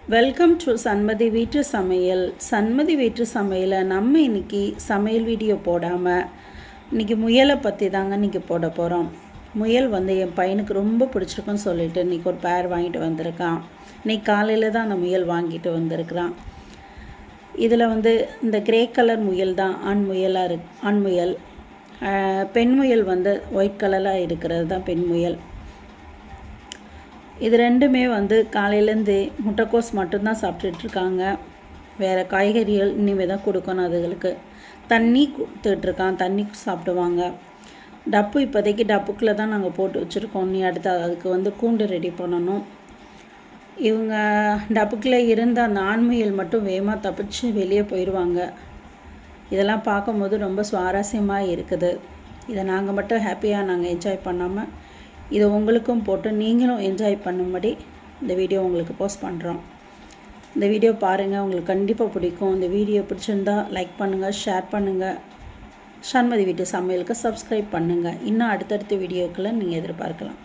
Welcome to Sanmathi வீட்டு சமையல். சன்மதி வீட்டு சமையலை நம்ம இன்றைக்கி சமையல் வீடியோ போடாமல் இன்றைக்கி முயலை பற்றி தாங்க இன்றைக்கி போட போகிறோம். முயல் என் பையனுக்கு ரொம்ப பிடிச்சிருக்குன்னு சொல்லிட்டு இன்றைக்கி ஒரு பேர் வாங்கிட்டு வந்திருக்கான். இன்றைக்கி காலையில் தான் அந்த முயல் வாங்கிட்டு வந்திருக்கிறான். இதில் இந்த கிரே கலர் முயல் தான் ஆண் முயல். பெண் முயல் ஒயிட் கலராக இருக்கிறது தான் பெண் முயல். இது ரெண்டுமே காலையிலேருந்து முட்டைக்கோஸ் மட்டும்தான் சாப்பிட்டுட்ருக்காங்க. வேறு காய்கறிகள் இனிமேல் தான் கொடுக்கணும். அதுகளுக்கு தண்ணி கொடுத்துட்ருக்கான், தண்ணி சாப்பிடுவாங்க. டப்பு இப்போதைக்கு டப்புக்குள்ளே தான் நாங்கள் போட்டு வச்சுருக்கோம். நீ அடுத்து அதுக்கு கூண்டு ரெடி பண்ணணும். இவங்க டப்புக்குள்ளே இருந்த அந்த ஆண்முயல் மட்டும் வேகமாக தப்பிச்சு வெளியே போயிடுவாங்க. இதெல்லாம் பார்க்கும்போது ரொம்ப சுவாரஸ்யமாக இருக்குது. இதை நாங்கள் மட்டும் ஹாப்பியாக என்ஜாய் பண்ணாமல் இதை உங்களுக்கும் போட்டு நீங்களும் என்ஜாய் பண்ணும்படி இந்த வீடியோ உங்களுக்கு போஸ்ட் பண்ணுறோம். இந்த வீடியோ பாருங்கள், உங்களுக்கு கண்டிப்பாக பிடிக்கும். இந்த வீடியோ பிடிச்சிருந்தா லைக் பண்ணுங்கள், ஷேர் பண்ணுங்கள். சன்மதி வீட்டு சமையலுக்கு சப்ஸ்கிரைப் பண்ணுங்கள். இன்னும் அடுத்தடுத்த வீடியோக்களை நீங்கள் எதிர்பார்க்கலாம்.